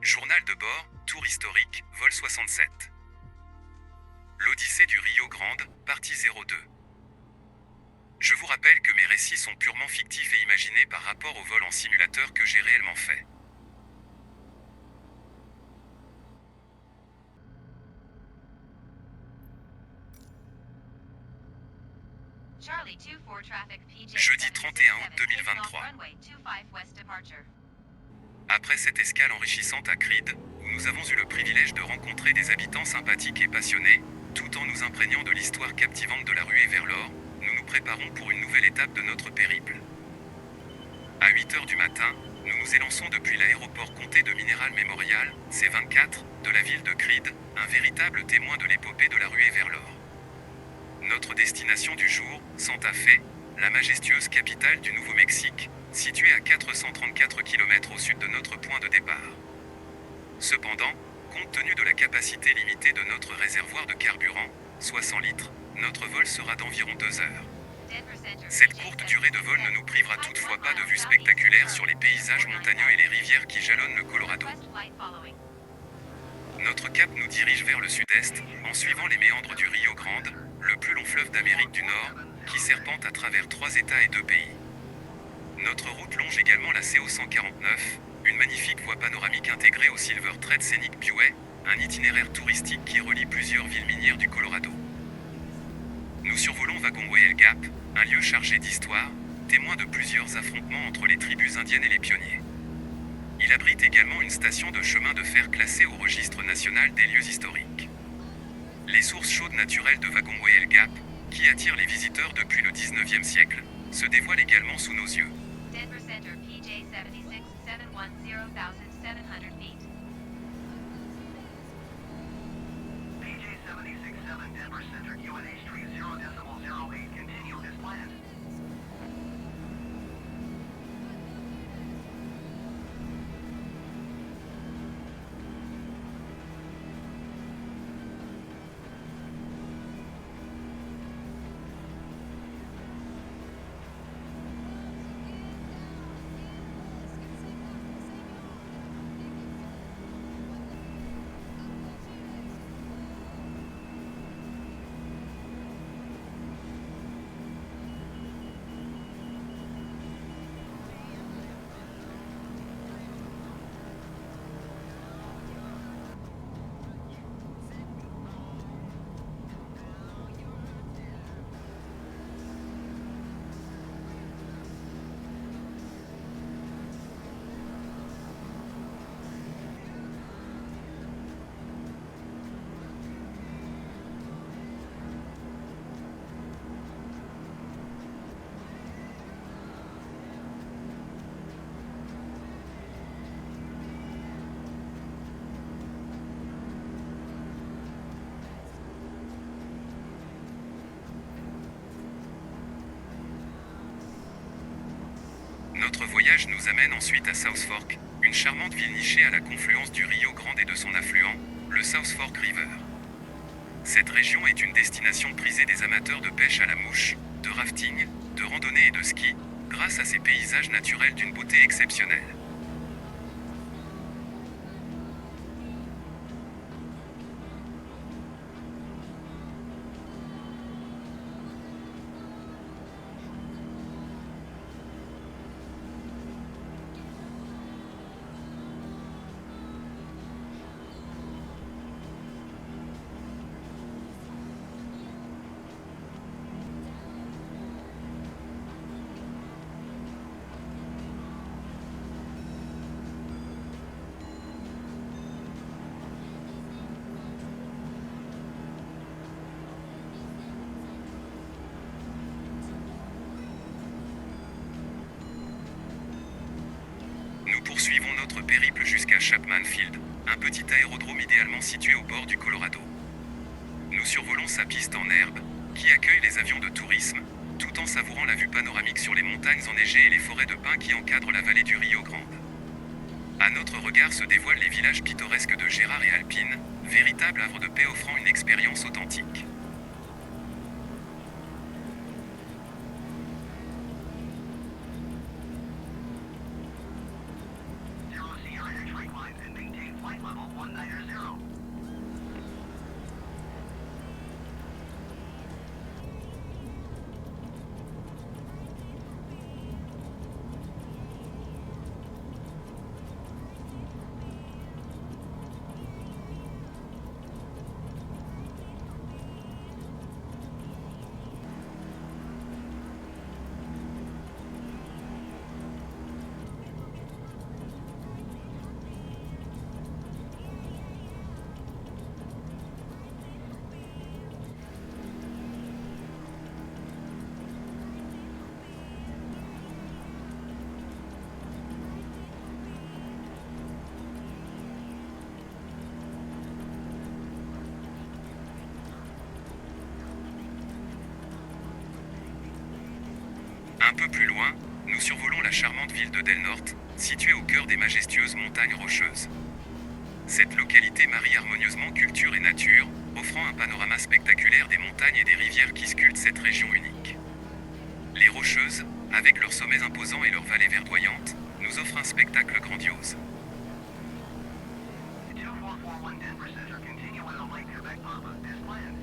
Journal de bord, tour historique, vol 67. L'Odyssée du Rio Grande, partie 02. Je vous rappelle que mes récits sont purement fictifs et imaginés par rapport au vol en simulateur que j'ai réellement fait. Jeudi 31 août 2023. Après cette escale enrichissante à Creed, où nous avons eu le privilège de rencontrer des habitants sympathiques et passionnés, tout en nous imprégnant de l'histoire captivante de la ruée vers l'or, nous nous préparons pour une nouvelle étape de notre périple. À 8 h du matin, nous nous élançons depuis l'aéroport comté de Mineral Memorial, C24, de la ville de Creed, un véritable témoin de l'épopée de la ruée vers l'or. Notre destination du jour, Santa Fe, la majestueuse capitale du Nouveau-Mexique, située à 434 km au sud de notre point de départ. Cependant, compte tenu de la capacité limitée de notre réservoir de carburant, soit 100 litres, notre vol sera d'environ 2 heures. Cette courte durée de vol ne nous privera toutefois pas de vues spectaculaires sur les paysages montagneux et les rivières qui jalonnent le Colorado. Notre cap nous dirige vers le sud-est, en suivant les méandres du Rio Grande, le plus long fleuve d'Amérique du Nord, qui serpente à travers 3 États et 2 pays. Notre route longe également la CO 149, une magnifique voie panoramique intégrée au Silver Thread Scenic Byway, un itinéraire touristique qui relie plusieurs villes minières du Colorado. Nous survolons Wagonway El Gap, un lieu chargé d'histoire, témoin de plusieurs affrontements entre les tribus indiennes et les pionniers. Il abrite également une station de chemin de fer classée au registre national des lieux historiques. Les sources chaudes naturelles de Wagonway El Gap, qui attirent les visiteurs depuis le 19e siècle, se dévoilent également sous nos yeux. Denver Center PJ 76 710,700 feet. PJ 76-7 Denver Center UNH 30.08 continue as planned. Notre voyage nous amène ensuite à South Fork, une charmante ville nichée à la confluence du Rio Grande et de son affluent, le South Fork River. Cette région est une destination prisée des amateurs de pêche à la mouche, de rafting, de randonnée et de ski, grâce à ses paysages naturels d'une beauté exceptionnelle. Nous poursuivons notre périple jusqu'à Chapman Field, un petit aérodrome idéalement situé au bord du Colorado. Nous survolons sa piste en herbe, qui accueille les avions de tourisme, tout en savourant la vue panoramique sur les montagnes enneigées et les forêts de pins qui encadrent la vallée du Rio Grande. À notre regard se dévoilent les villages pittoresques de Gérard et Alpine, véritable havre de paix offrant une expérience authentique. flight level 190. Un peu plus loin, nous survolons la charmante ville de Del Norte, située au cœur des majestueuses montagnes rocheuses. Cette localité marie harmonieusement culture et nature, offrant un panorama spectaculaire des montagnes et des rivières qui sculptent cette région unique. Les Rocheuses, avec leurs sommets imposants et leurs vallées verdoyantes, nous offrent un spectacle grandiose. 2441 Denver Center, continue with a Lake Quebec Papa, as planned.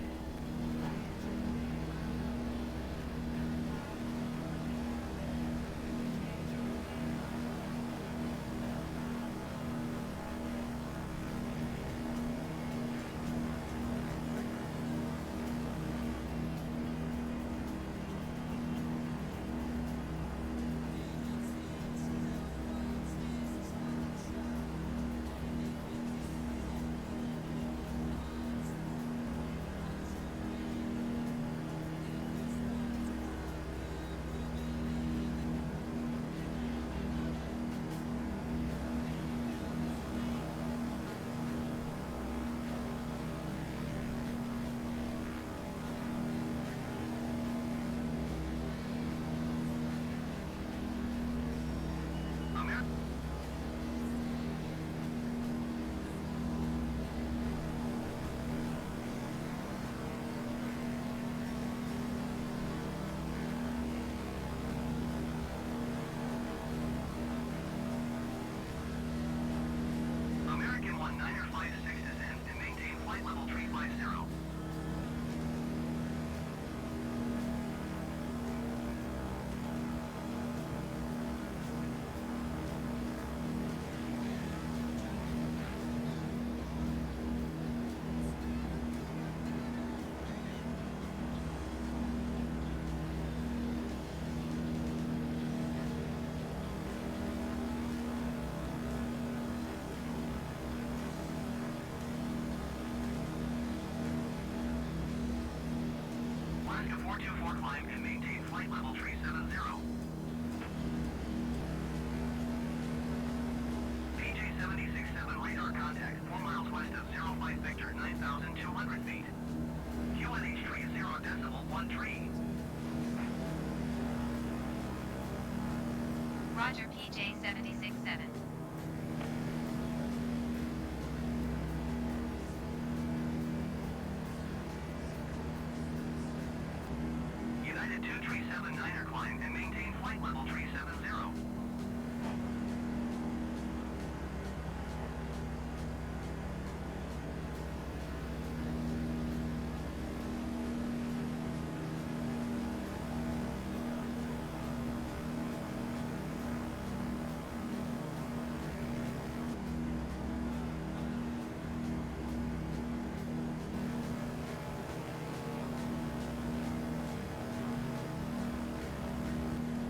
American 19er flight 6 descend and maintain flight level 350. Alaska 424 climb and maintain flight level 370. PJ 767 radar contact 4 miles west of 05 Victor 9,200 feet. QNH 30.13. Roger PJ 767. United 2379er climb and maintain flight level 370.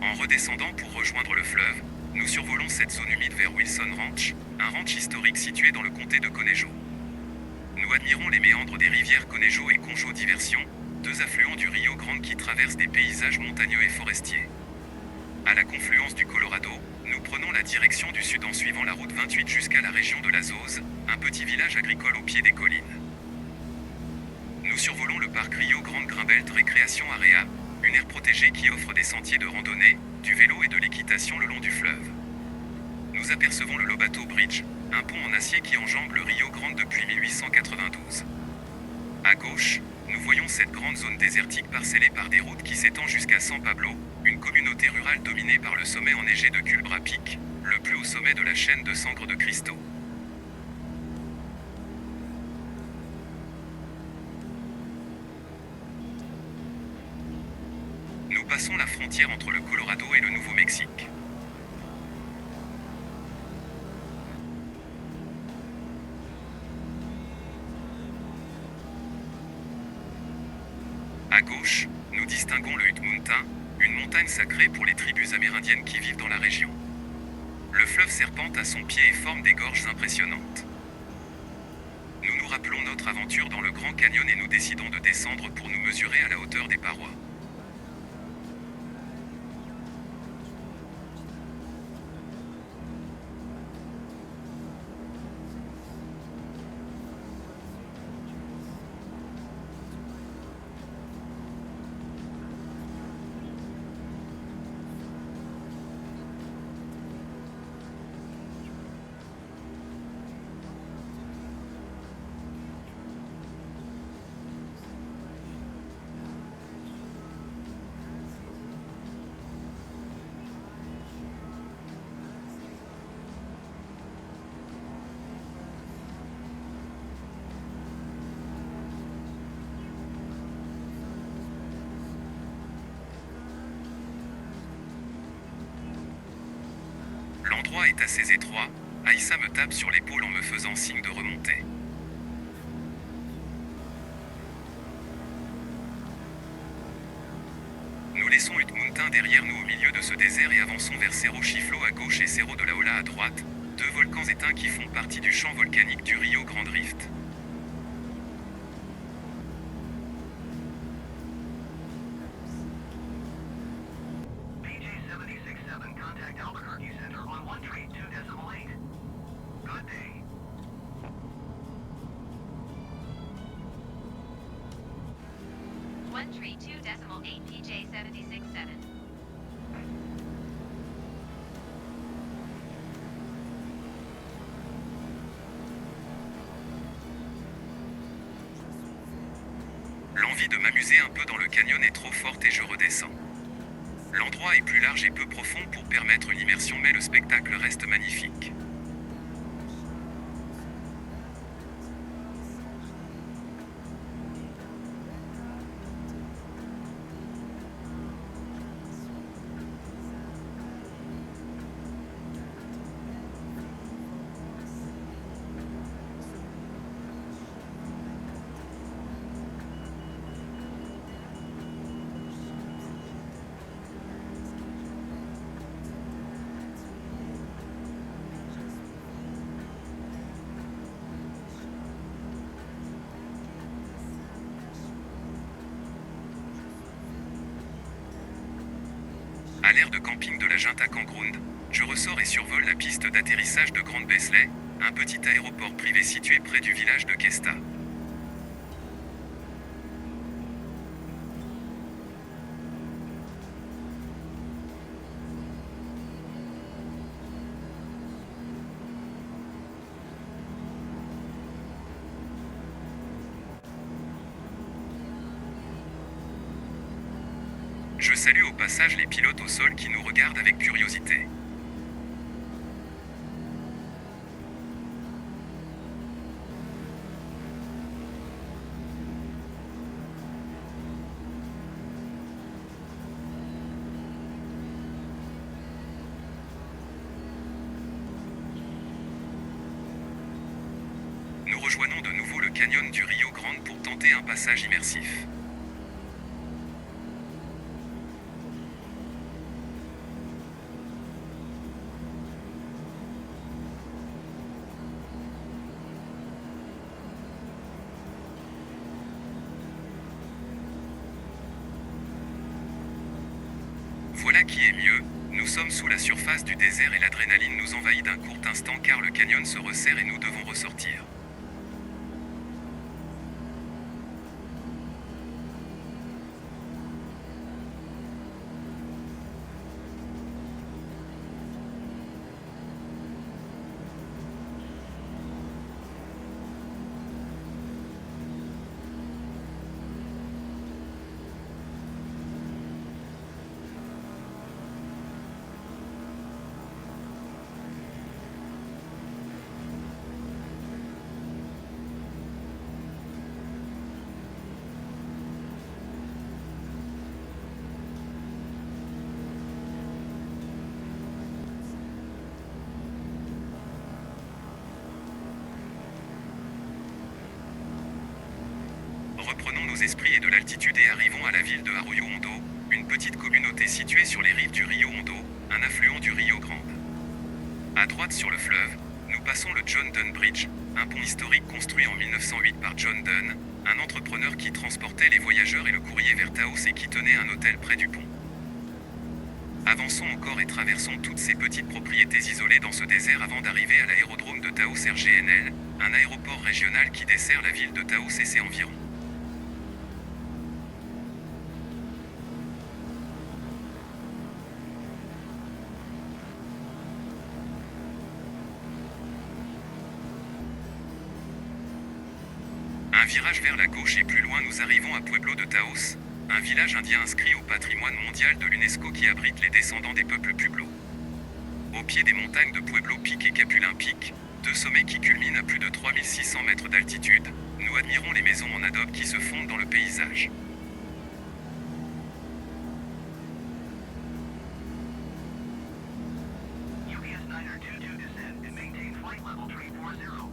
En redescendant pour rejoindre le fleuve, nous survolons cette zone humide vers Wilson Ranch, un ranch historique situé dans le comté de Conejo. Nous admirons les méandres des rivières Conejo et Conjo Diversion, deux affluents du Rio Grande qui traversent des paysages montagneux et forestiers. À la confluence du Colorado, nous prenons la direction du sud en suivant la route 28 jusqu'à la région de Lazoz, un petit village agricole au pied des collines. Nous survolons le parc Rio Grande Grimbelt Récréation Area, une aire protégée qui offre des sentiers de randonnée, du vélo et de l'équitation le long du fleuve. Nous apercevons le Lobato Bridge, un pont en acier qui enjambe le Rio Grande depuis 1892. À gauche, nous voyons cette grande zone désertique parcellée par des routes qui s'étend jusqu'à San Pablo, une communauté rurale dominée par le sommet enneigé de Culbra Peak, le plus haut sommet de la chaîne de Sangre de Cristo. frontière entre le Colorado et le Nouveau-Mexique. À gauche, nous distinguons le Ute Mountain, une montagne sacrée pour les tribus amérindiennes qui vivent dans la région. Le fleuve serpente à son pied et forme des gorges impressionnantes. Nous nous rappelons notre aventure dans le Grand Canyon et nous décidons de descendre pour nous mesurer à la hauteur des parois. L'endroit est assez étroit, Aïssa me tape sur l'épaule en me faisant signe de remonter. Nous laissons Ute Mountain derrière nous au milieu de ce désert et avançons vers Cerro Chiflo à gauche et Cerro de la Ola à droite, deux volcans éteints qui font partie du champ volcanique du Rio Grande Rift. PJ-767, contact Albuquerque Center on 132.8. Good day. One tree 2.8 PJ 76.7. L'envie de m'amuser un peu dans le canyon est trop forte et je redescends. L'endroit est plus large et peu profond pour permettre une immersion mais le spectacle reste magnifique. À l'aire de camping de la junte à Cancround, je ressors et survole la piste d'atterrissage de Grande Besley, un petit aéroport privé situé près du village de Kesta. Je salue au passage les pilotes au sol qui nous regardent avec curiosité. Nous rejoignons de nouveau le canyon du Rio Grande pour tenter un passage immersif. Voilà qui est mieux, nous sommes sous la surface du désert et l'adrénaline nous envahit d'un court instant car le canyon se resserre et nous devons ressortir. nos esprits et de l'altitude et arrivons à la ville de Arroyo Hondo, une petite communauté située sur les rives du Rio Hondo, un affluent du Rio Grande. À droite sur le fleuve, nous passons le John Dunn Bridge, un pont historique construit en 1908 par John Dunn, un entrepreneur qui transportait les voyageurs et le courrier vers Taos et qui tenait un hôtel près du pont. Avançons encore et traversons toutes ces petites propriétés isolées dans ce désert avant d'arriver à l'aérodrome de Taos RGNL, un aéroport régional qui dessert la ville de Taos et ses environs. Un virage vers la gauche et plus loin nous arrivons à Pueblo de Taos, un village indien inscrit au patrimoine mondial de l'UNESCO qui abrite les descendants des peuples Pueblo. Au pied des montagnes de Pueblo Peak et Capulin Peak, deux sommets qui culminent à plus de 3600 mètres d'altitude, nous admirons les maisons en adobe qui se fondent dans le paysage. UPS 922 descend and maintain flight level 340.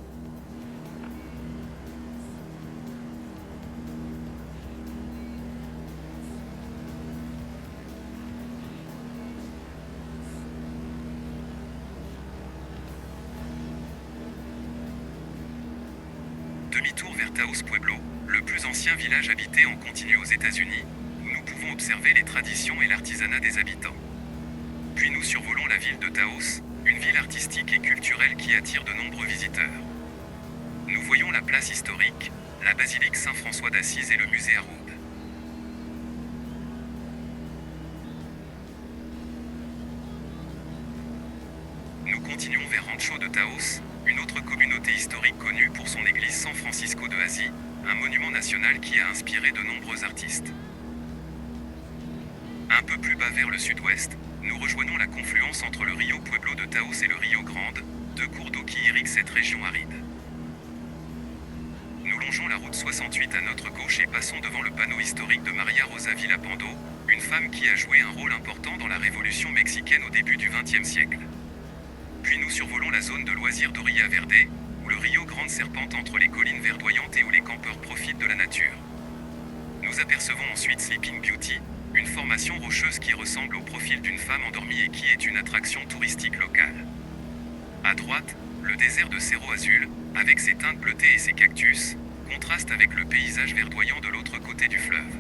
Demi-tour vers Taos Pueblo, le plus ancien village habité en continu aux États-Unis, où nous pouvons observer les traditions et l'artisanat des habitants. Puis nous survolons la ville de Taos, une ville artistique et culturelle qui attire de nombreux visiteurs. Nous voyons la place historique, la basilique Saint-François d'Assise et le musée Haroud. Nous continuons vers Rancho de Taos, une autre communauté historique connue pour son église San Francisco de Asie, un monument national qui a inspiré de nombreux artistes. Un peu plus bas vers le sud-ouest, nous rejoignons la confluence entre le Rio Pueblo de Taos et le Rio Grande, deux cours d'eau qui irriguent cette région aride. Nous longeons la route 68 à notre gauche et passons devant le panneau historique de Maria Rosa Villalpando, une femme qui a joué un rôle important dans la révolution mexicaine au début du XXe siècle. Puis nous survolons la zone de loisirs d'Orilla Verde, où le Rio Grande serpente entre les collines verdoyantes et où les campeurs profitent de la nature. Nous apercevons ensuite Sleeping Beauty, une formation rocheuse qui ressemble au profil d'une femme endormie et qui est une attraction touristique locale. À droite, le désert de Cerro Azul, avec ses teintes bleutées et ses cactus, contraste avec le paysage verdoyant de l'autre côté du fleuve.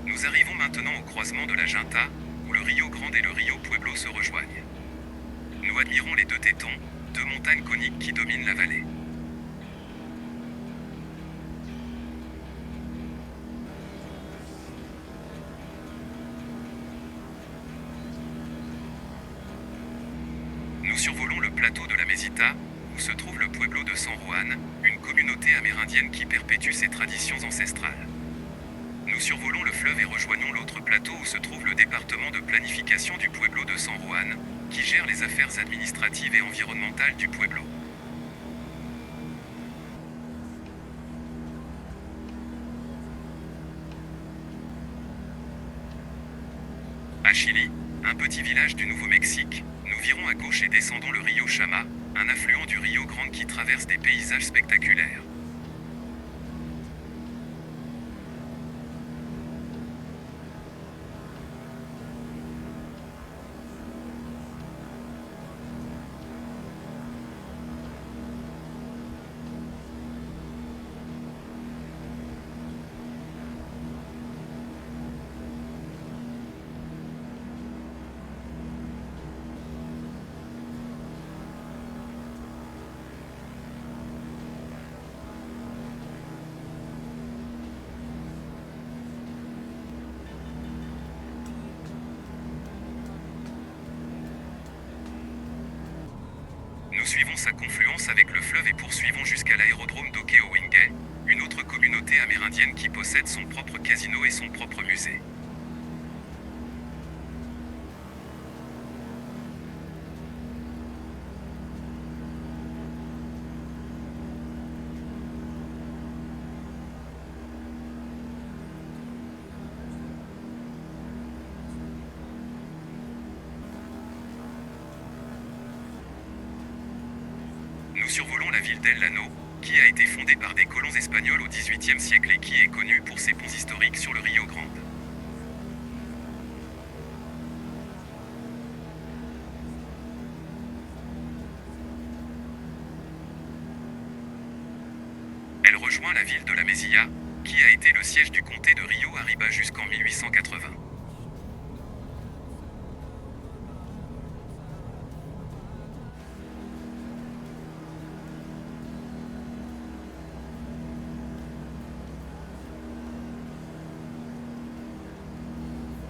Nous arrivons maintenant au croisement de la Junta, où le Rio Grande et le Rio Pueblo se rejoignent. Nous admirons les deux tétons, deux montagnes coniques qui dominent la vallée. Nous survolons le plateau de la Mesita, où se trouve le Pueblo de San Juan, une communauté amérindienne qui perpétue ses traditions ancestrales. Nous survolons le fleuve et rejoignons l'autre plateau où se trouve le département de planification du Pueblo de San Juan, qui gère les affaires administratives et environnementales du Pueblo. À Chili, un petit village du Nouveau-Mexique, nous virons à gauche et descendons le Rio Chama, un affluent du Rio Grande qui traverse des paysages spectaculaires. Nous suivons sa confluence avec le fleuve et poursuivons jusqu'à l'aérodrome d'Okeowinge, une autre communauté amérindienne qui possède son propre casino et son propre musée. ville d'El Llano, qui a été fondée par des colons espagnols au XVIIIe siècle et qui est connue pour ses ponts historiques sur le Rio Grande. Elle rejoint la ville de la Mesilla, qui a été le siège du comté de Rio Arriba jusqu'en 1880.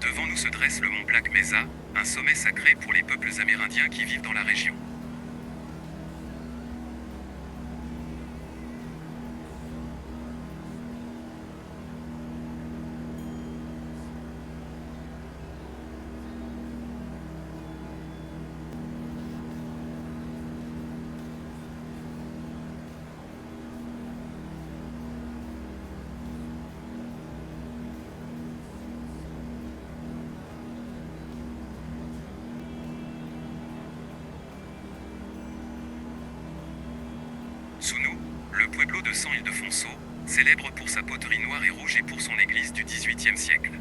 Devant nous se dresse le mont Black Mesa, un sommet sacré pour les peuples amérindiens qui vivent dans la région. Sous nous, le pueblo de San Ildefonso, célèbre pour sa poterie noire et rouge et pour son église du XVIIIe siècle.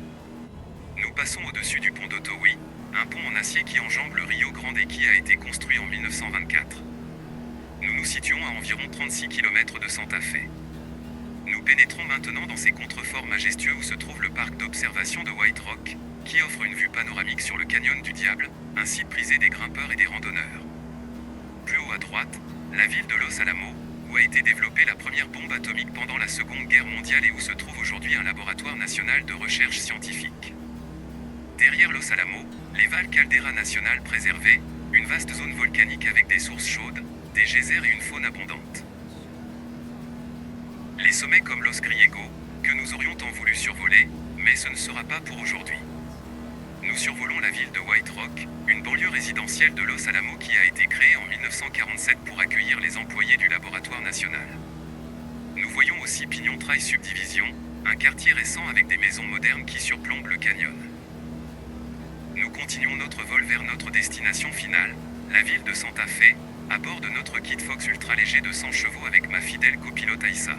Nous passons au-dessus du pont d'Otowi, un pont en acier qui enjambe le Rio Grande et qui a été construit en 1924. Nous nous situons à environ 36 km de Santa Fe. Nous pénétrons maintenant dans ces contreforts majestueux où se trouve le parc d'observation de White Rock, qui offre une vue panoramique sur le canyon du Diable, un site prisé des grimpeurs et des randonneurs. Plus haut à droite, la ville de Los Alamos, où a été développée la première bombe atomique pendant la Seconde Guerre mondiale et où se trouve aujourd'hui un laboratoire national de recherche scientifique. Derrière Los Alamos, les Val Caldera National préservées, une vaste zone volcanique avec des sources chaudes, des geysers et une faune abondante. Les sommets comme Los Griegos, que nous aurions tant voulu survoler, mais ce ne sera pas pour aujourd'hui. Nous survolons la ville de White Rock, une banlieue résidentielle de Los Alamos qui a été créée en 1947 pour accueillir les employés du laboratoire national. Nous voyons aussi Pinion Trail Subdivision, un quartier récent avec des maisons modernes qui surplombent le canyon. Nous continuons notre vol vers notre destination finale, la ville de Santa Fe, à bord de notre Kit Fox ultra léger de 100 chevaux avec ma fidèle copilote Aïssa.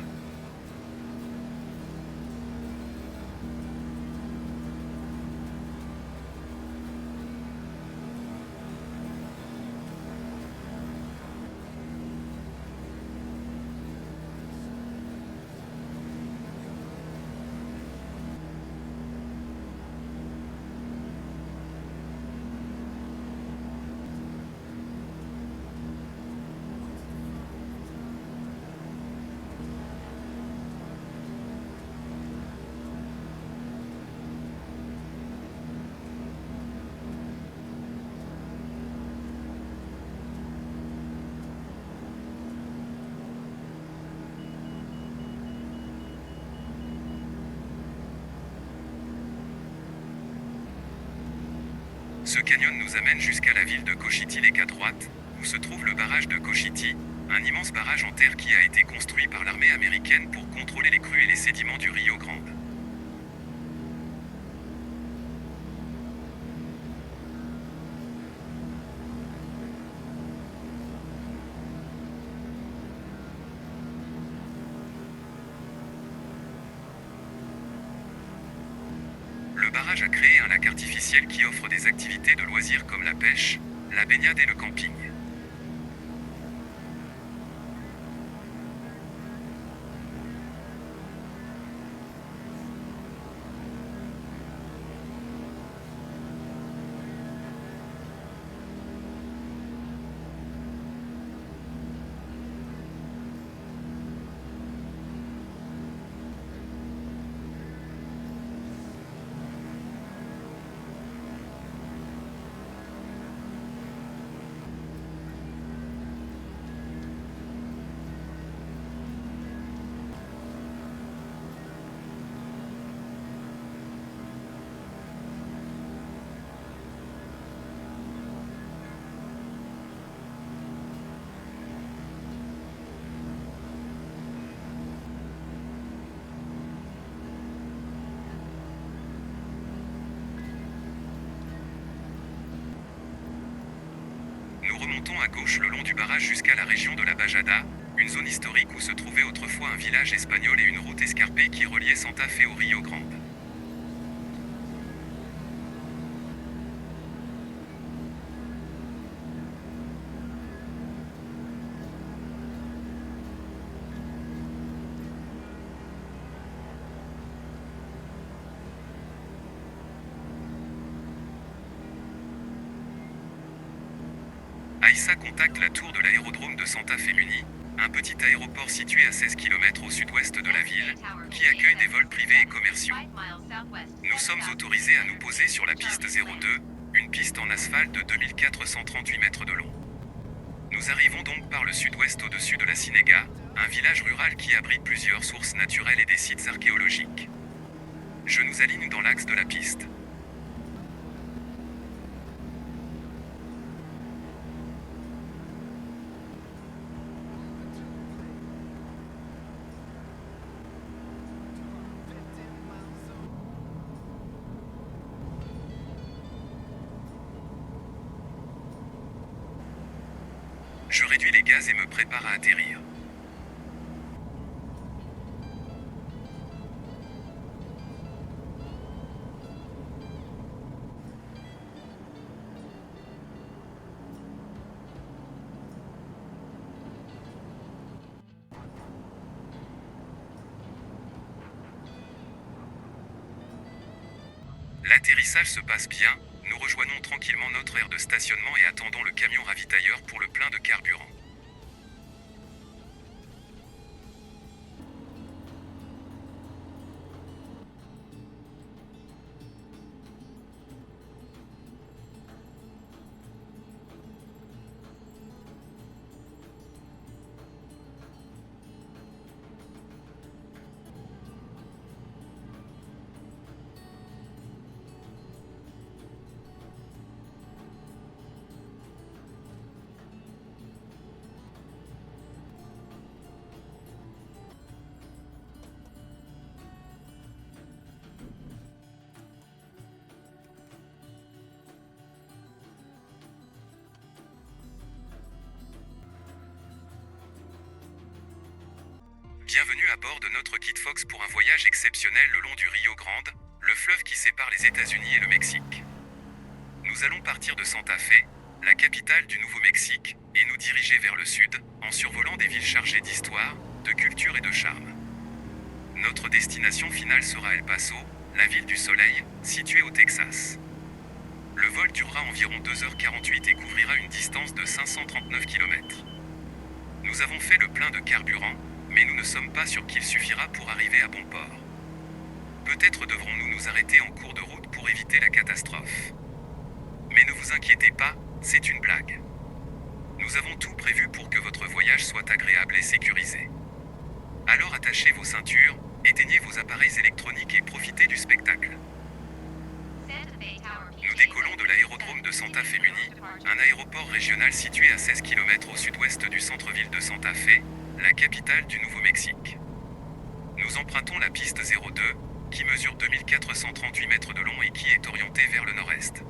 Ce canyon nous amène jusqu'à la ville de Cochiti Lake à droite, où se trouve le barrage de Cochiti, un immense barrage en terre qui a été construit par l'armée américaine pour contrôler les crues et les sédiments du Rio Grande. Le barrage a créé un lac artificiel qui offre des activités de loisirs comme la pêche, la baignade et le camping. Nous remontons à gauche le long du barrage jusqu'à la région de la Bajada, une zone historique où se trouvait autrefois un village espagnol et une route escarpée qui reliait Santa Fe au Rio Grande. AISA contacte la tour de l'aérodrome de Santa Fe Muni, un petit aéroport situé à 16 km au sud-ouest de la ville, qui accueille des vols privés et commerciaux. Nous sommes autorisés à nous poser sur la piste 02, une piste en asphalte de 2438 mètres de long. Nous arrivons donc par le sud-ouest au-dessus de la Cinéga, un village rural qui abrite plusieurs sources naturelles et des sites archéologiques. Je nous aligne dans l'axe de la piste. Je réduis les gaz et me prépare à atterrir. L'atterrissage se passe bien, nous rejoignons tranquillement notre aire de stationnement et attendons le camion ravitailleur pour le plein de carburant. Bienvenue à bord de notre Kit Fox pour un voyage exceptionnel le long du Rio Grande, le fleuve qui sépare les États-Unis et le Mexique. Nous allons partir de Santa Fe, la capitale du Nouveau-Mexique, et nous diriger vers le sud, en survolant des villes chargées d'histoire, de culture et de charme. Notre destination finale sera El Paso, la ville du soleil, située au Texas. Le vol durera environ 2h48 et couvrira une distance de 539 km. Nous avons fait le plein de carburant, mais nous ne sommes pas sûrs qu'il suffira pour arriver à bon port. Peut-être devrons-nous nous arrêter en cours de route pour éviter la catastrophe. Mais ne vous inquiétez pas, c'est une blague. Nous avons tout prévu pour que votre voyage soit agréable et sécurisé. Alors attachez vos ceintures, éteignez vos appareils électroniques et profitez du spectacle. Nous décollons de l'aérodrome de Santa Fe Muni, un aéroport régional situé à 16 km au sud-ouest du centre-ville de Santa Fe, la capitale du Nouveau-Mexique. Nous empruntons la piste 02, qui mesure 2438 mètres de long et qui est orientée vers le nord-est.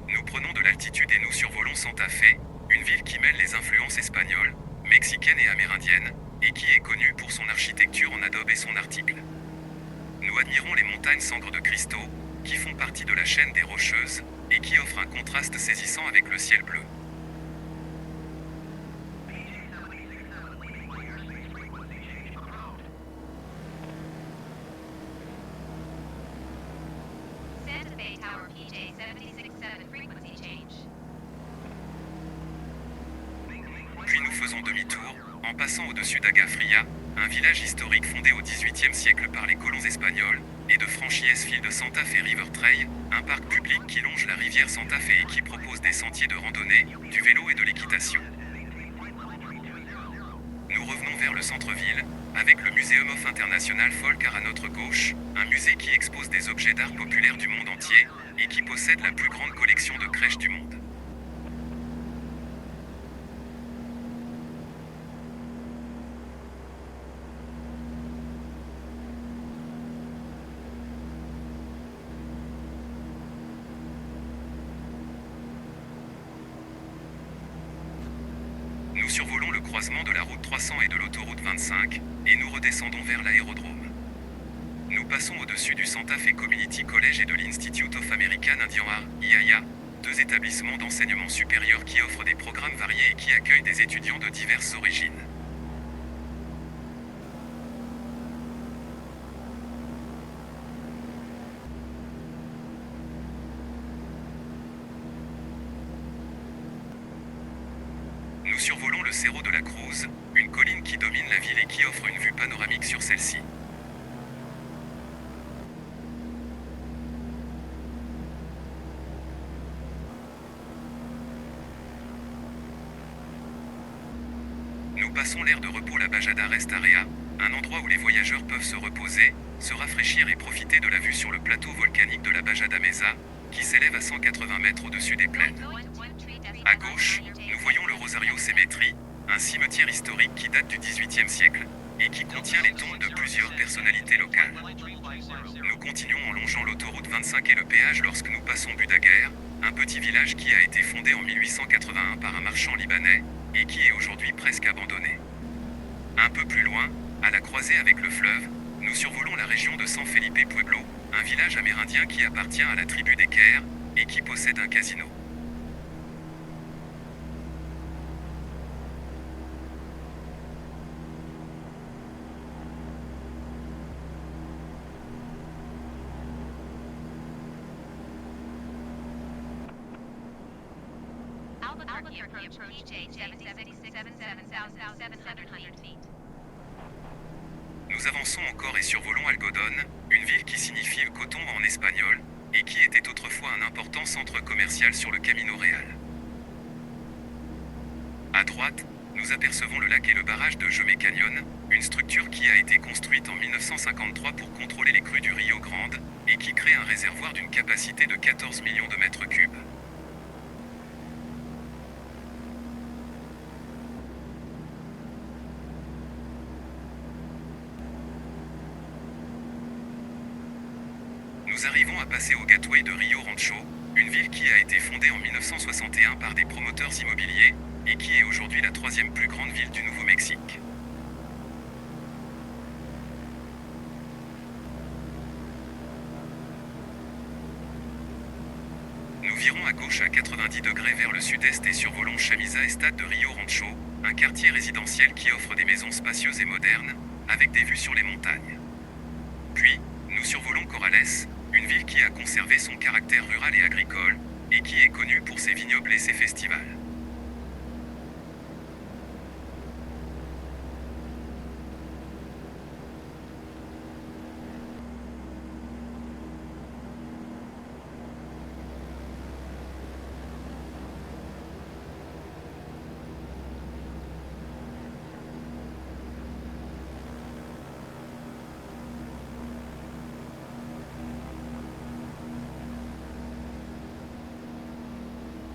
Nous prenons de l'altitude et nous survolons Santa Fe, une ville qui mêle les influences espagnoles, mexicaines et amérindiennes, et qui est connue pour son architecture en adobe et son article. Nous admirons les montagnes Sangre de Cristo, qui font partie de la chaîne des Rocheuses, et qui offrent un contraste saisissant avec le ciel bleu. Santa Fe Tower PJ 767 frequency change. Puis nous faisons demi-tour, en passant au-dessus d'Agafria, un village historique fondé au XVIIIe siècle par les colons espagnols, et de Franchies-Field de Santa Fe River Trail, un parc public qui longe la rivière Santa Fe et qui propose des sentiers de randonnée, du vélo et de l'équitation. Nous revenons vers le centre-ville, avec le Museum of International Folk Art à notre gauche, un musée qui expose des objets d'art populaire du monde entier, et qui possède la plus grande collection de crèches du monde. Nous survolons le croisement de la route 300 et de l'autoroute 25, et nous redescendons vers l'aérodrome. Nous passons au-dessus du Santa Fe Community College et de l'Institute of American Indian Art, IAIA, deux établissements d'enseignement supérieur qui offrent des programmes variés et qui accueillent des étudiants de diverses origines. Nous survolons le Cerro de la Cruz, une colline qui domine la ville et qui offre une vue panoramique sur celle-ci. Nous passons l'aire de repos la Bajada Rest Area, un endroit où les voyageurs peuvent se reposer, se rafraîchir et profiter de la vue sur le plateau volcanique de la Bajada Mesa, qui s'élève à 180 mètres au-dessus des plaines. À gauche, nous voyons le Rosario Cemetery, un cimetière historique qui date du XVIIIe siècle et qui contient les tombes de plusieurs personnalités locales. Nous continuons en longeant l'autoroute 25 et le péage lorsque nous passons Budaguer, un petit village qui a été fondé en 1881 par un marchand libanais et qui est aujourd'hui presque abandonné. Un peu plus loin, à la croisée avec le fleuve, nous survolons la région de San Felipe Pueblo, un village amérindien qui appartient à la tribu des Kers et qui possède un casino. Albuquerque approach PJ 777,700 feet. Nous avançons encore et survolons Algodón, une ville qui signifie le coton en espagnol, et qui était autrefois un important centre commercial sur le Camino Real. À droite, nous apercevons le lac et le barrage de Jomé Canyon, une structure qui a été construite en 1953 pour contrôler les crues du Rio Grande, et qui crée un réservoir d'une capacité de 14 millions de mètres cubes. Nous arrivons à passer au Gateway de Rio Rancho, une ville qui a été fondée en 1961 par des promoteurs immobiliers, et qui est aujourd'hui la troisième plus grande ville du Nouveau-Mexique. Nous virons à gauche à 90 degrés vers le sud-est et survolons Chamisa Estade de Rio Rancho, un quartier résidentiel qui offre des maisons spacieuses et modernes, avec des vues sur les montagnes. Puis, nous survolons Corrales, une ville qui a conservé son caractère rural et agricole, et qui est connue pour ses vignobles et ses festivals.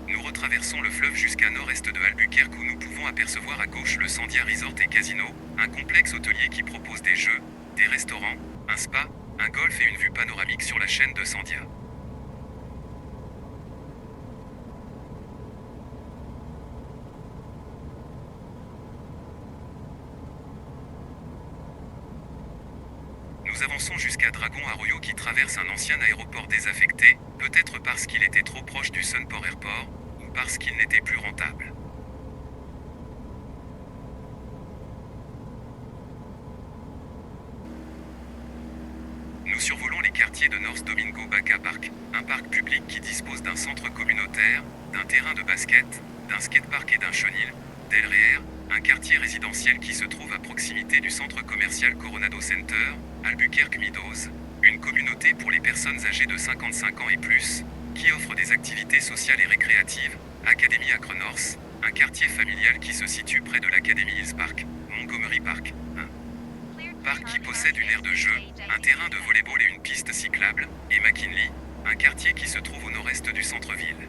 Nous retraversons le fleuve jusqu'à nord-est de Albuquerque où nous pouvons apercevoir à gauche le Sandia Resort et Casino, un complexe hôtelier qui propose des jeux, des restaurants, un spa, un golf et une vue panoramique sur la chaîne de Sandia. Nous avançons jusqu'à Dragon Arroyo qui traverse un ancien aéroport désaffecté, peut-être parce qu'il était trop proche du Sunport Airport, ou parce qu'il n'était plus rentable. Nous survolons les quartiers de North Domingo Baca Park, un parc public qui dispose d'un centre communautaire, d'un terrain de basket, d'un skatepark et d'un chenil, Del Reer, un quartier résidentiel qui se trouve à proximité du centre commercial Coronado Center, Albuquerque Meadows, une communauté pour les personnes âgées de 55 ans et plus, qui offre des activités sociales et récréatives, Academy Acre North, un quartier familial qui se situe près de l'Academy Hills Park, Montgomery Park, un parc qui possède une aire de jeu, un terrain de volley-ball et une piste cyclable, et McKinley, un quartier qui se trouve au nord-est du centre-ville.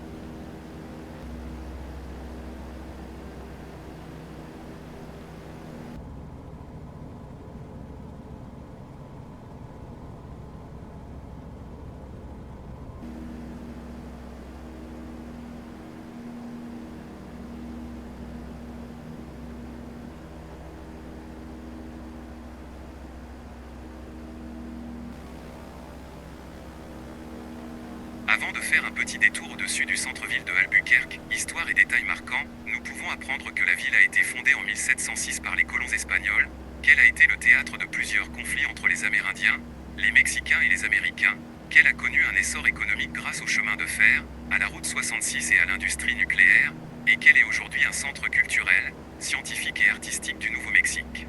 Avant de faire un petit détour au-dessus du centre-ville de Albuquerque, histoire et détails marquants, nous pouvons apprendre que la ville a été fondée en 1706 par les colons espagnols, qu'elle a été le théâtre de plusieurs conflits entre les Amérindiens, les Mexicains et les Américains, qu'elle a connu un essor économique grâce au chemin de fer, à la route 66 et à l'industrie nucléaire, et qu'elle est aujourd'hui un centre culturel, scientifique et artistique du Nouveau-Mexique.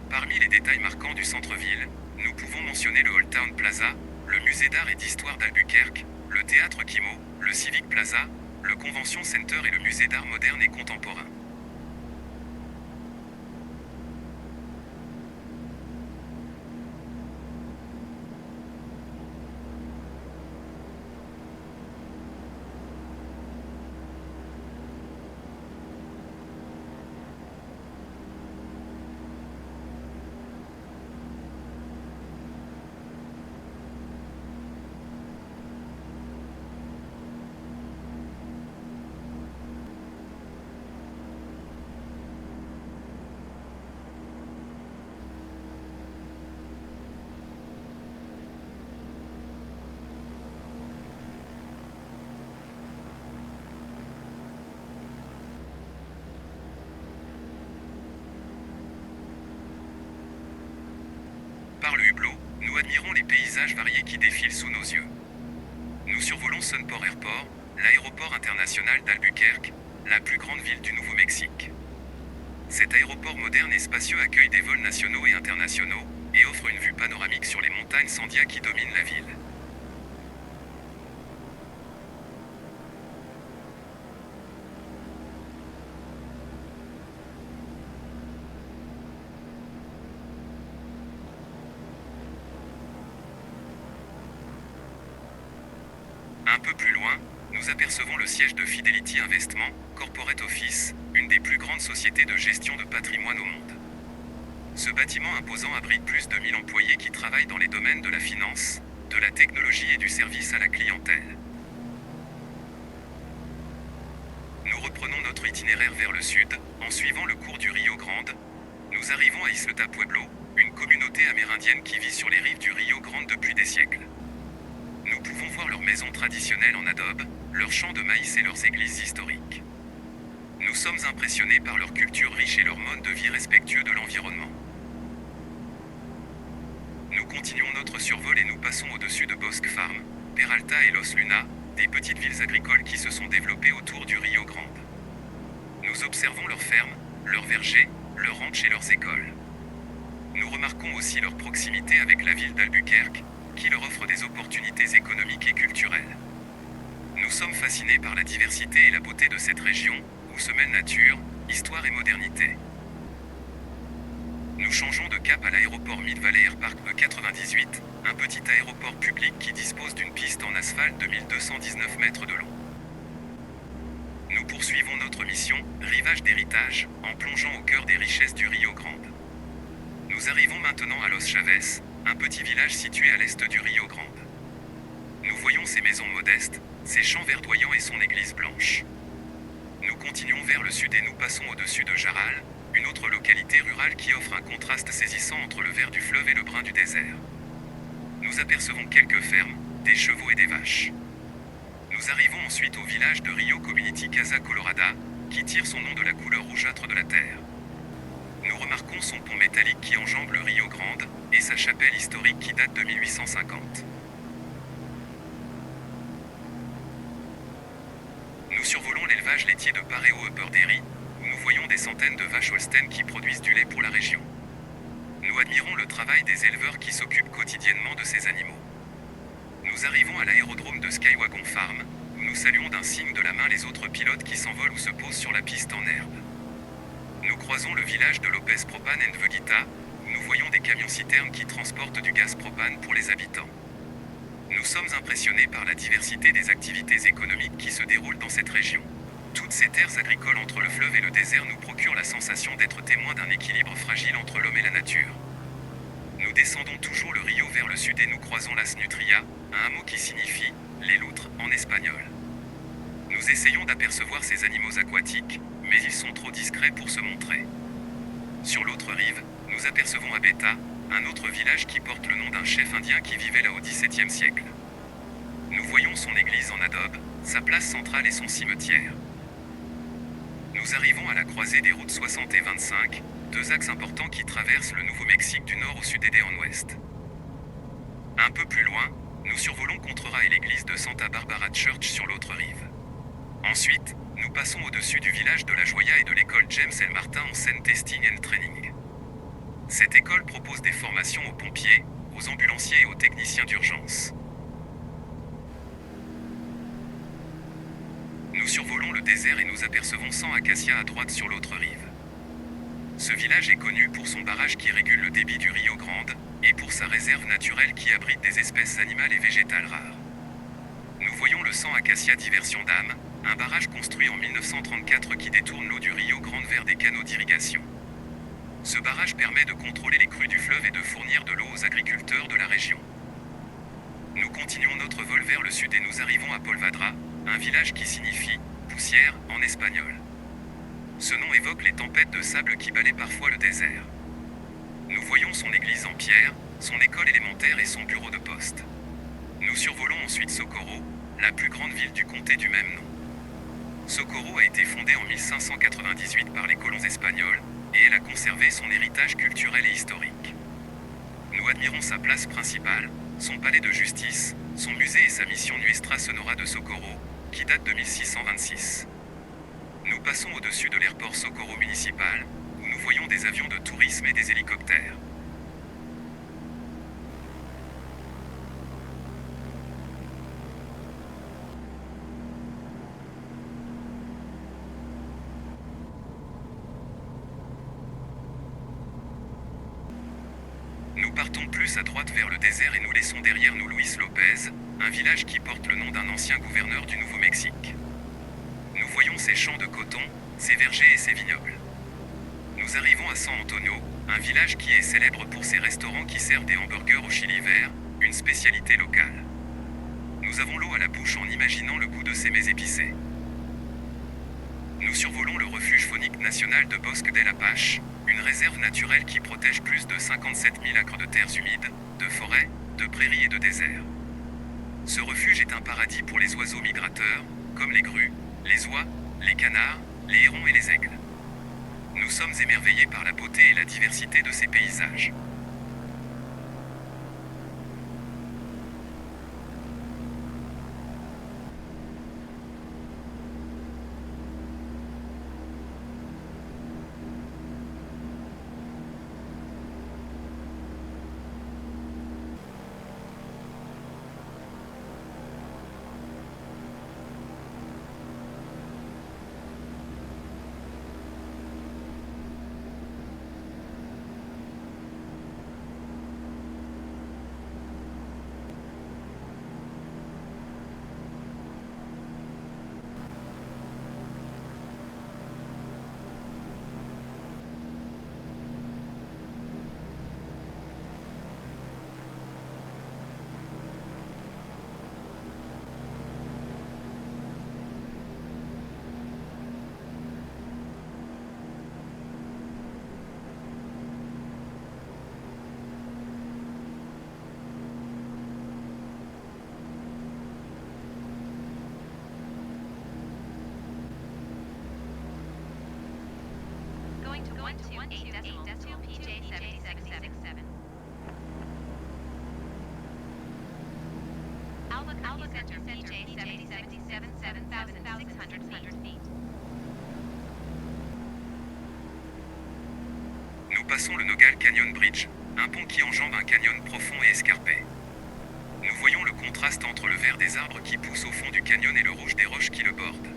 Parmi les détails marquants du centre-ville, nous pouvons mentionner le Old Town Plaza, le musée d'art et d'histoire d'Albuquerque, le théâtre Kimo, le Civic Plaza, le Convention Center et le musée d'art moderne et contemporain. Par le hublot, nous admirons les paysages variés qui défilent sous nos yeux. Nous survolons Sunport Airport, l'aéroport international d'Albuquerque, la plus grande ville du Nouveau-Mexique. Cet aéroport moderne et spacieux accueille des vols nationaux et internationaux, et offre une vue panoramique sur les montagnes Sandia qui dominent la ville. Un peu plus loin, nous apercevons le siège de Fidelity Investment, Corporate Office, une des plus grandes sociétés de gestion de patrimoine au monde. Ce bâtiment imposant abrite plus de 1000 employés qui travaillent dans les domaines de la finance, de la technologie et du service à la clientèle. Nous reprenons notre itinéraire vers le sud, en suivant le cours du Rio Grande. Nous arrivons à Isleta Pueblo, une communauté amérindienne qui vit sur les rives du Rio Grande depuis des siècles. Nous pouvons voir leurs maisons traditionnelles en adobe, leurs champs de maïs et leurs églises historiques. Nous sommes impressionnés par leur culture riche et leur mode de vie respectueux de l'environnement. Nous continuons notre survol et nous passons au-dessus de Bosque Farm, Peralta et Los Luna, des petites villes agricoles qui se sont développées autour du Rio Grande. Nous observons leurs fermes, leurs vergers, leurs ranchs et leurs écoles. Nous remarquons aussi leur proximité avec la ville d'Albuquerque, qui leur offre des opportunités économiques et culturelles. Nous sommes fascinés par la diversité et la beauté de cette région, où se mêlent nature, histoire et modernité. Nous changeons de cap à l'aéroport Mid-Valley Air Park E98, un petit aéroport public qui dispose d'une piste en asphalte de 1219 mètres de long. Nous poursuivons notre mission, rivage d'héritage, en plongeant au cœur des richesses du Rio Grande. Nous arrivons maintenant à Los Chaves, un petit village situé à l'est du Rio Grande. Nous voyons ses maisons modestes, ses champs verdoyants et son église blanche. Nous continuons vers le sud et nous passons au-dessus de Jaral, une autre localité rurale qui offre un contraste saisissant entre le vert du fleuve et le brun du désert. Nous apercevons quelques fermes, des chevaux et des vaches. Nous arrivons ensuite au village de Rio Community Casa Colorada, qui tire son nom de la couleur rougeâtre de la terre. Nous remarquons son pont métallique qui enjambe le Rio Grande, et sa chapelle historique qui date de 1850. Nous survolons l'élevage laitier de Pareo Upper Dairy, où nous voyons des centaines de vaches Holstein qui produisent du lait pour la région. Nous admirons le travail des éleveurs qui s'occupent quotidiennement de ces animaux. Nous arrivons à l'aérodrome de Skywagon Farm, où nous saluons d'un signe de la main les autres pilotes qui s'envolent ou se posent sur la piste en herbe. Nous croisons le village de Lopez Propane and Veguita, où nous voyons des camions-citernes qui transportent du gaz propane pour les habitants. Nous sommes impressionnés par la diversité des activités économiques qui se déroulent dans cette région. Toutes ces terres agricoles entre le fleuve et le désert nous procurent la sensation d'être témoins d'un équilibre fragile entre l'homme et la nature. Nous descendons toujours le Rio vers le sud et nous croisons Las Nutria, un hameau qui signifie « les loutres » en espagnol. Nous essayons d'apercevoir ces animaux aquatiques, mais ils sont trop discrets pour se montrer. Sur l'autre rive, nous apercevons Abeta, un autre village qui porte le nom d'un chef indien qui vivait là au XVIIe siècle. Nous voyons son église en adobe, sa place centrale et son cimetière. Nous arrivons à la croisée des routes 60 et 25, deux axes importants qui traversent le Nouveau-Mexique du nord au sud et en ouest. Un peu plus loin, nous survolons Contrera et l'église de Santa Barbara Church sur l'autre rive. Ensuite, nous passons au-dessus du village de La Joya et de l'école James L. Martin en scène Testing and Training. Cette école propose des formations aux pompiers, aux ambulanciers et aux techniciens d'urgence. Nous survolons le désert et nous apercevons 100 acacias à droite sur l'autre rive. Ce village est connu pour son barrage qui régule le débit du Rio Grande et pour sa réserve naturelle qui abrite des espèces animales et végétales rares. Nous voyons le 100 acacia Diversion d'âme, un barrage construit en 1934 qui détourne l'eau du Rio Grande vers des canaux d'irrigation. Ce barrage permet de contrôler les crues du fleuve et de fournir de l'eau aux agriculteurs de la région. Nous continuons notre vol vers le sud et nous arrivons à Polvadra, un village qui signifie « poussière » en espagnol. Ce nom évoque les tempêtes de sable qui balaient parfois le désert. Nous voyons son église en pierre, son école élémentaire et son bureau de poste. Nous survolons ensuite Socorro, la plus grande ville du comté du même nom. Socorro a été fondée en 1598 par les colons espagnols, et elle a conservé son héritage culturel et historique. Nous admirons sa place principale, son palais de justice, son musée et sa mission Nuestra Sonora de Socorro, qui date de 1626. Nous passons au-dessus de l'aéroport Socorro municipal, où nous voyons des avions de tourisme et des hélicoptères. Nous partons plus à droite vers le désert et nous laissons derrière nous Luis Lopez, un village qui porte le nom d'un ancien gouverneur du Nouveau-Mexique. Nous voyons ses champs de coton, ses vergers et ses vignobles. Nous arrivons à San Antonio, un village qui est célèbre pour ses restaurants qui servent des hamburgers au chili vert, une spécialité locale. Nous avons l'eau à la bouche en imaginant le goût de ces mets épicés. Nous survolons le refuge faunique national de Bosque del Apache, une réserve naturelle qui protège plus de 57 000 acres de terres humides, de forêts, de prairies et de déserts. Ce refuge est un paradis pour les oiseaux migrateurs, comme les grues, les oies, les canards, les hérons et les aigles. Nous sommes émerveillés par la beauté et la diversité de ces paysages. Going to 8 PJ 7667. Albuquerque Center PJ 77 7,600 feet. Nous passons le Nogal Canyon Bridge, un pont qui enjambe un canyon profond et escarpé. Nous voyons le contraste entre le vert des arbres qui poussent au fond du canyon et le rouge des roches qui le bordent.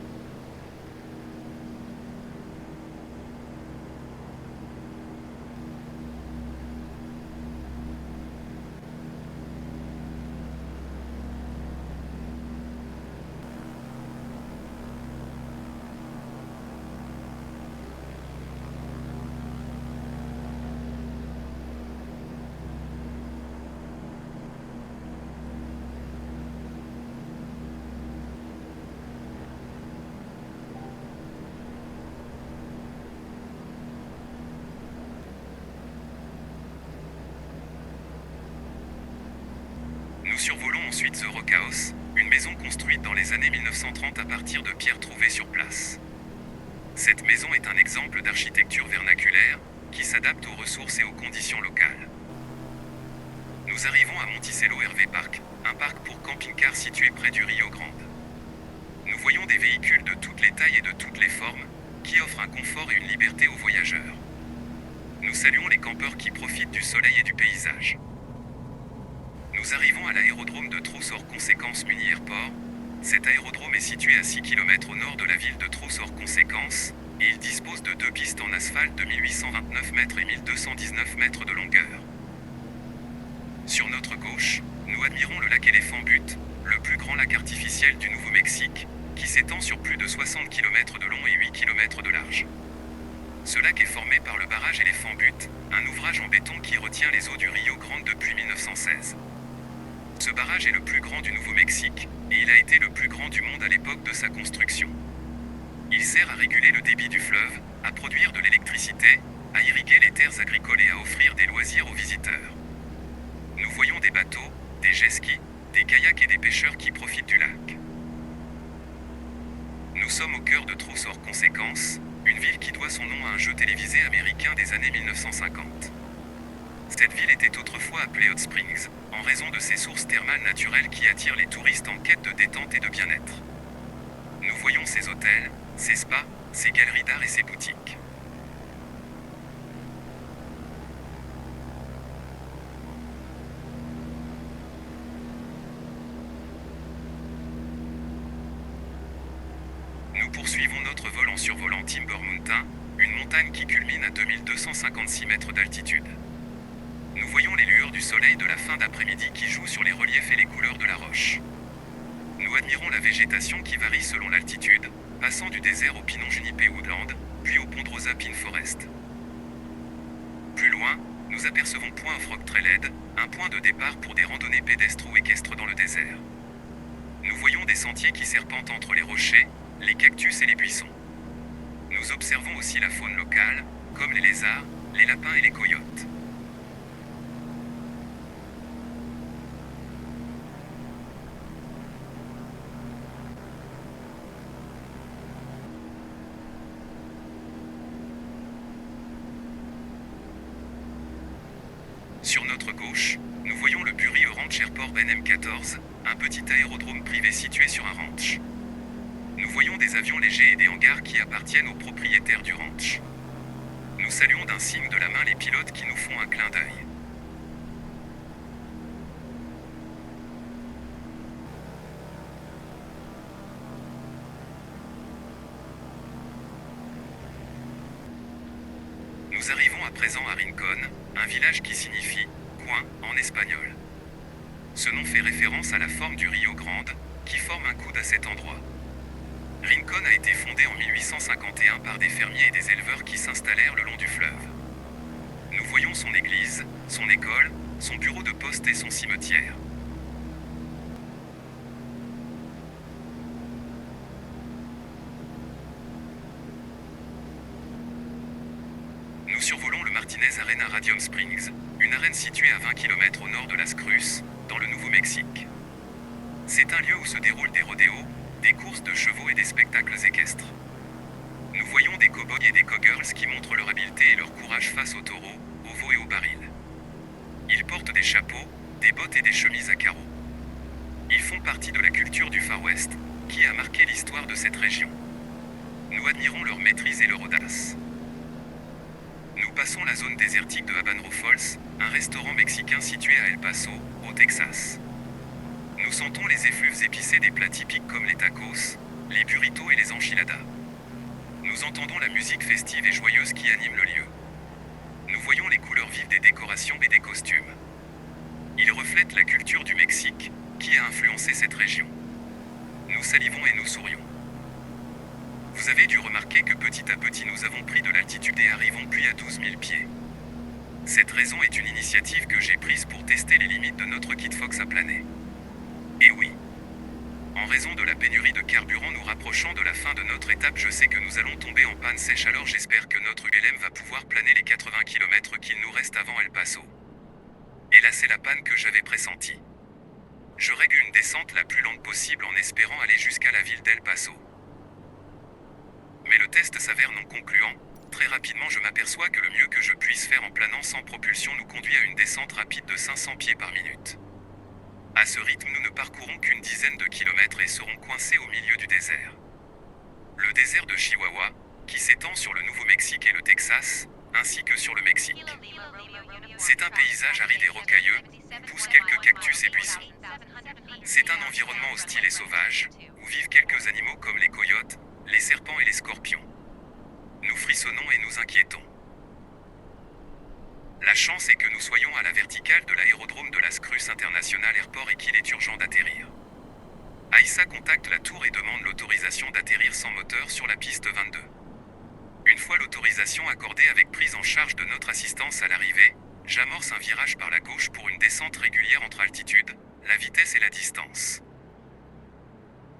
Nous survolons ensuite The Rock House, une maison construite dans les années 1930 à partir de pierres trouvées sur place. Cette maison est un exemple d'architecture vernaculaire qui s'adapte aux ressources et aux conditions locales. Nous arrivons à Monticello RV Park, un parc pour camping-car situé près du Rio Grande. Nous voyons des véhicules de toutes les tailles et de toutes les formes, qui offrent un confort et une liberté aux voyageurs. Nous saluons les campeurs qui profitent du soleil et du paysage. Nous arrivons à l'aérodrome de Tross-Hors-Conséquence Muni Airport. Cet aérodrome est situé à 6 km au nord de la ville de Tross-Hors-Conséquence, et il dispose de 2 pistes en asphalte de 1829 mètres et 1219 mètres de longueur. Sur notre gauche, nous admirons le lac Éléphant Butte, le plus grand lac artificiel du Nouveau-Mexique, qui s'étend sur plus de 60 km de long et 8 km de large. Ce lac est formé par le barrage Éléphant Butte, un ouvrage en béton qui retient les eaux du Rio Grande depuis 1916. Ce barrage est le plus grand du Nouveau-Mexique, et il a été le plus grand du monde à l'époque de sa construction. Il sert à réguler le débit du fleuve, à produire de l'électricité, à irriguer les terres agricoles et à offrir des loisirs aux visiteurs. Nous voyons des bateaux, des jet-skis, des kayaks et des pêcheurs qui profitent du lac. Nous sommes au cœur de Tross-Hors-Conséquence, une ville qui doit son nom à un jeu télévisé américain des années 1950. Cette ville était autrefois appelée Hot Springs, en raison de ses sources thermales naturelles qui attirent les touristes en quête de détente et de bien-être. Nous voyons ses hôtels, ses spas, ses galeries d'art et ses boutiques. Nous poursuivons notre vol en survolant Timber Mountain, une montagne qui culmine à 2256 mètres d'altitude. Nous voyons les lueurs du soleil de la fin d'après-midi qui jouent sur les reliefs et les couleurs de la roche. Nous admirons la végétation qui varie selon l'altitude, passant du désert au pinon junipé woodland, puis au Ponderosa Pine Forest. Plus loin, nous apercevons Point of Rock Trailhead, un point de départ pour des randonnées pédestres ou équestres dans le désert. Nous voyons des sentiers qui serpentent entre les rochers, les cactus et les buissons. Nous observons aussi la faune locale, comme les lézards, les lapins et les coyotes. Sur notre gauche, nous voyons le Bureau Ranch Airport NM14, un petit aérodrome privé situé sur un ranch. Nous voyons des avions légers et des hangars qui appartiennent aux propriétaires du ranch. Nous saluons d'un signe de la main les pilotes qui nous font un clin d'œil. Nous arrivons à présent à Rincon, un village qui signifie « coin » en espagnol. Ce nom fait référence à la forme du Rio Grande, qui forme un coude à cet endroit. Rincon a été fondé en 1851 par des fermiers et des éleveurs qui s'installèrent le long du fleuve. Nous voyons son église, son école, son bureau de poste et son cimetière. Nous survolons le Martinez Arena Radium Springs, une arène située à 20 km au nord de Las Cruces, dans le Nouveau-Mexique. C'est un lieu où se déroulent des rodéos, des courses de chevaux et des spectacles équestres. Nous voyons des cow-boys et des cowgirls qui montrent leur habileté et leur courage face aux taureaux, aux veaux et aux barils. Ils portent des chapeaux, des bottes et des chemises à carreaux. Ils font partie de la culture du Far West, qui a marqué l'histoire de cette région. Nous admirons leur maîtrise et leur audace. Nous passons la zone désertique de Habanero Falls, un restaurant mexicain situé à El Paso, au Texas. Nous sentons les effluves épicés des plats typiques comme les tacos, les burritos et les enchiladas. Nous entendons la musique festive et joyeuse qui anime le lieu. Nous voyons les couleurs vives des décorations et des costumes. Ils reflètent la culture du Mexique, qui a influencé cette région. Nous salivons et nous sourions. Vous avez dû remarquer que petit à petit nous avons pris de l'altitude et arrivons puis à 12 000 pieds. Cette raison est une initiative que j'ai prise pour tester les limites de notre kit Fox à planer. Et oui. En raison de la pénurie de carburant nous rapprochant de la fin de notre étape, je sais que nous allons tomber en panne sèche, alors j'espère que notre ULM va pouvoir planer les 80 km qu'il nous reste avant El Paso. Et là c'est la panne que j'avais pressentie. Je règle une descente la plus lente possible en espérant aller jusqu'à la ville d'El Paso. Mais le test s'avère non concluant. Très rapidement je m'aperçois que le mieux que je puisse faire en planant sans propulsion nous conduit à une descente rapide de 500 pieds par minute. À ce rythme nous ne parcourons qu'une dizaine de kilomètres et serons coincés au milieu du désert. Le désert de Chihuahua, qui s'étend sur le Nouveau-Mexique et le Texas, ainsi que sur le Mexique. C'est un paysage aride et rocailleux, où poussent quelques cactus et buissons. C'est un environnement hostile et sauvage, où vivent quelques animaux comme les coyotes, les serpents et les scorpions. Nous frissonnons et nous inquiétons. La chance est que nous soyons à la verticale de l'aérodrome de Las Cruces International Airport et qu'il est urgent d'atterrir. Aïssa contacte la tour et demande l'autorisation d'atterrir sans moteur sur la piste 22. Une fois l'autorisation accordée avec prise en charge de notre assistance à l'arrivée, j'amorce un virage par la gauche pour une descente régulière entre altitude, la vitesse et la distance.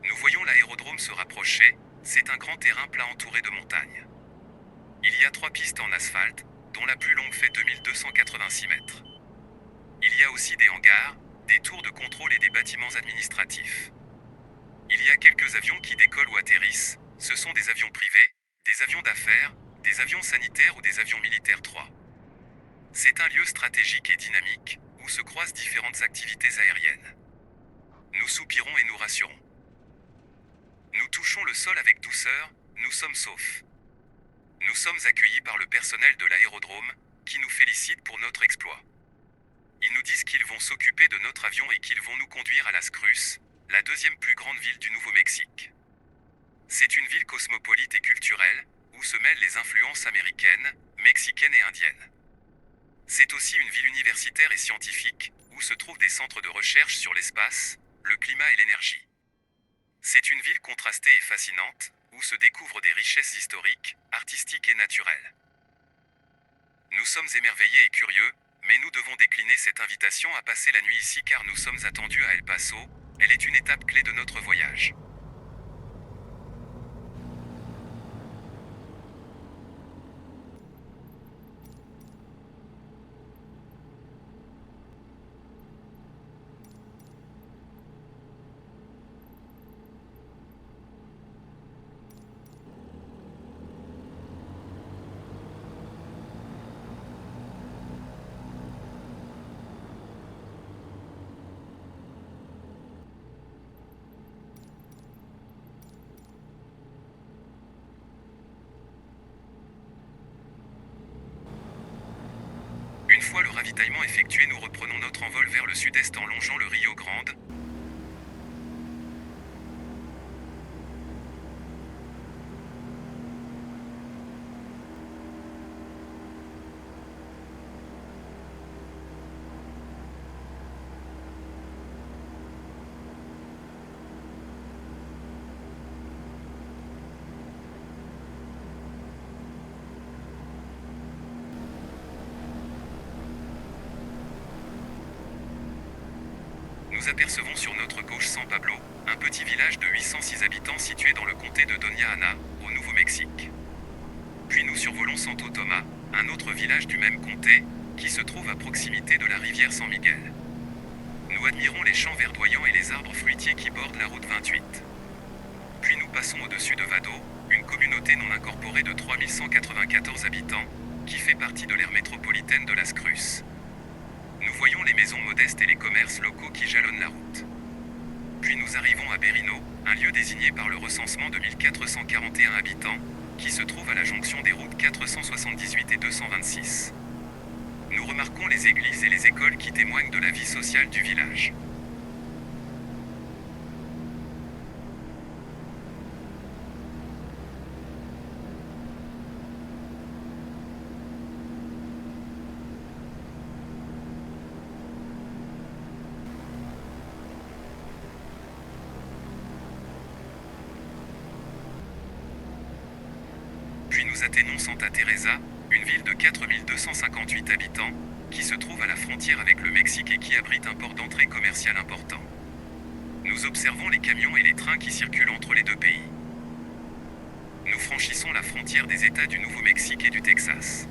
Nous voyons l'aérodrome se rapprocher, c'est un grand terrain plat entouré de montagnes. Il y a 3 pistes en asphalte, dont la plus longue fait 2286 mètres. Il y a aussi des hangars, des tours de contrôle et des bâtiments administratifs. Il y a quelques avions qui décollent ou atterrissent, ce sont des avions privés, des avions d'affaires, des avions sanitaires ou des avions militaires 3. C'est un lieu stratégique et dynamique, où se croisent différentes activités aériennes. Nous soupirons et nous rassurons. Nous touchons le sol avec douceur, nous sommes saufs. Nous sommes accueillis par le personnel de l'aérodrome, qui nous félicite pour notre exploit. Ils nous disent qu'ils vont s'occuper de notre avion et qu'ils vont nous conduire à Las Cruces, la deuxième plus grande ville du Nouveau-Mexique. C'est une ville cosmopolite et culturelle, où se mêlent les influences américaines, mexicaines et indiennes. C'est aussi une ville universitaire et scientifique, où se trouvent des centres de recherche sur l'espace, le climat et l'énergie. C'est une ville contrastée et fascinante, où se découvrent des richesses historiques, artistiques et naturelles. Nous sommes émerveillés et curieux, mais nous devons décliner cette invitation à passer la nuit ici car nous sommes attendus à El Paso, elle est une étape clé de notre voyage. Une fois le ravitaillement effectué, nous reprenons notre envol vers le sud-est en longeant le Rio Grande. Nous apercevons sur notre gauche San Pablo, un petit village de 806 habitants situé dans le comté de Doña Ana, au Nouveau-Mexique. Puis nous survolons Santo Tomás, un autre village du même comté, qui se trouve à proximité de la rivière San Miguel. Nous admirons les champs verdoyants et les arbres fruitiers qui bordent la route 28. Puis nous passons au-dessus de Vado, une communauté non incorporée de 3194 habitants, qui fait partie de l'aire métropolitaine de Las Cruces. Nous voyons les maisons modestes et les commerces locaux qui jalonnent la route. Puis nous arrivons à Berrino, un lieu désigné par le recensement de 1441 habitants, qui se trouve à la jonction des routes 478 et 226. Nous remarquons les églises et les écoles qui témoignent de la vie sociale du village. Puis nous atteignons Santa Teresa, une ville de 4258 habitants, qui se trouve à la frontière avec le Mexique et qui abrite un port d'entrée commercial important. Nous observons les camions et les trains qui circulent entre les deux pays. Nous franchissons la frontière des États du Nouveau-Mexique et du Texas.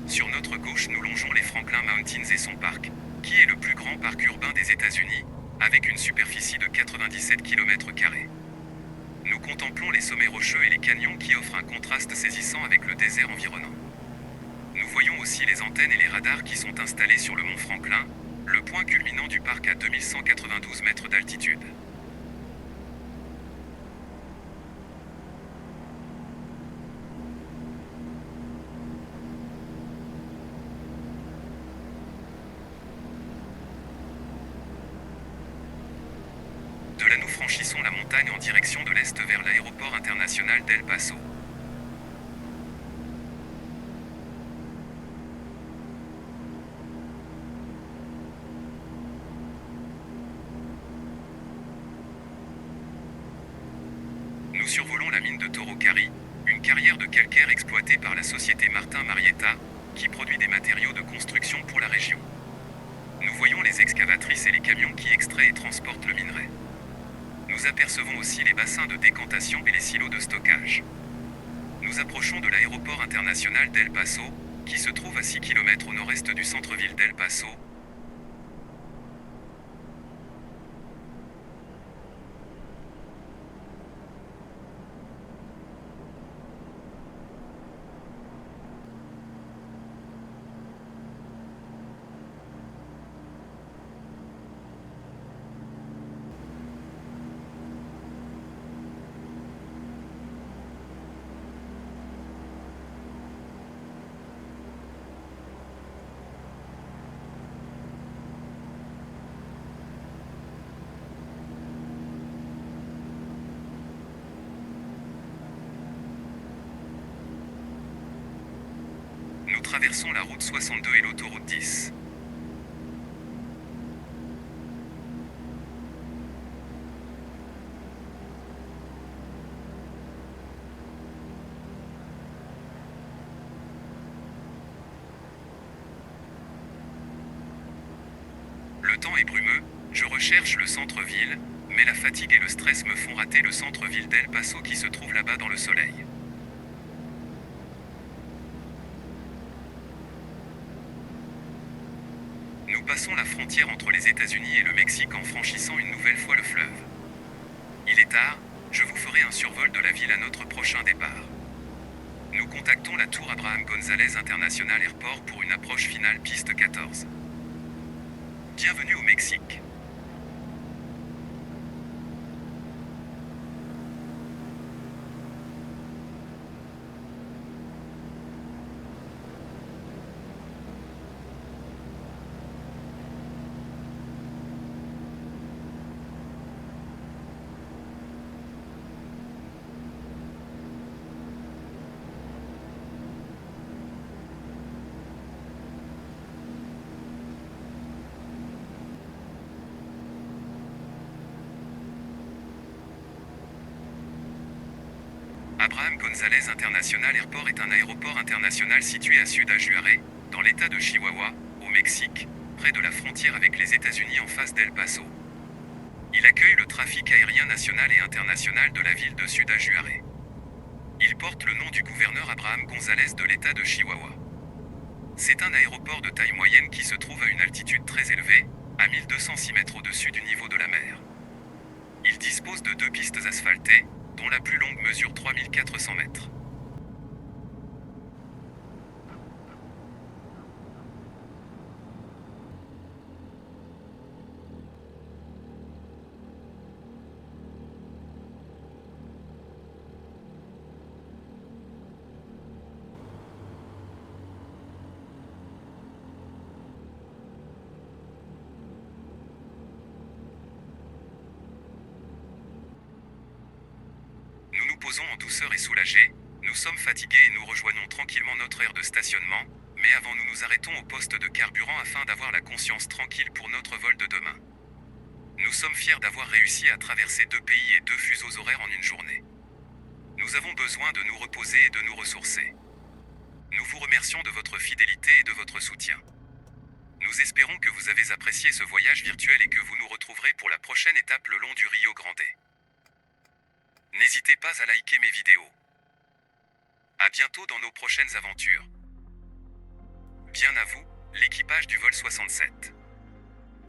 Sur notre gauche, nous longeons les Franklin Mountains et son parc, qui est le plus grand parc urbain des États-Unis, avec une superficie de 97 km². Nous contemplons les sommets rocheux et les canyons qui offrent un contraste saisissant avec le désert environnant. Nous voyons aussi les antennes et les radars qui sont installés sur le mont Franklin, le point culminant du parc à 2192 mètres d'altitude. De là, nous franchissons la montagne en direction de l'est vers l'aéroport international d'El Paso. Nous survolons la mine de Toro Cari, une carrière de calcaire exploitée par la société Martin Marietta, qui produit des matériaux de construction pour la région. Nous voyons les excavatrices et les camions qui extraient et transportent le minerai. Nous apercevons aussi les bassins de décantation et les silos de stockage. Nous approchons de l'aéroport international d'El Paso, qui se trouve à 6 km au nord-est du centre-ville d'El Paso. Nous traversons la route 62 et l'autoroute 10. Le temps est brumeux, je recherche le centre-ville, mais la fatigue et le stress me font rater le centre-ville d'El Paso qui se trouve là-bas dans le soleil. Nous passons la frontière entre les États-Unis et le Mexique en franchissant une nouvelle fois le fleuve. Il est tard, je vous ferai un survol de la ville à notre prochain départ. Nous contactons la tour Abraham González International Airport pour une approche finale piste 14. Bienvenue au Mexique. Abraham González International Airport est un aéroport international situé à Ciudad Juárez, dans l'état de Chihuahua, au Mexique, près de la frontière avec les États-Unis en face d'El Paso. Il accueille le trafic aérien national et international de la ville de Ciudad Juárez. Il porte le nom du gouverneur Abraham González de l'état de Chihuahua. C'est un aéroport de taille moyenne qui se trouve à une altitude très élevée, à 1206 mètres au-dessus du niveau de la mer. Il dispose de 2 pistes asphaltées, dont la plus longue mesure 3400 mètres. Nous nous posons en douceur et soulagés, nous sommes fatigués et nous rejoignons tranquillement notre aire de stationnement, mais avant nous nous arrêtons au poste de carburant afin d'avoir la conscience tranquille pour notre vol de demain. Nous sommes fiers d'avoir réussi à traverser 2 pays et 2 fuseaux horaires en une journée. Nous avons besoin de nous reposer et de nous ressourcer. Nous vous remercions de votre fidélité et de votre soutien. Nous espérons que vous avez apprécié ce voyage virtuel et que vous nous retrouverez pour la prochaine étape le long du Rio Grande. N'hésitez pas à liker mes vidéos. À bientôt dans nos prochaines aventures. Bien à vous, l'équipage du vol 67.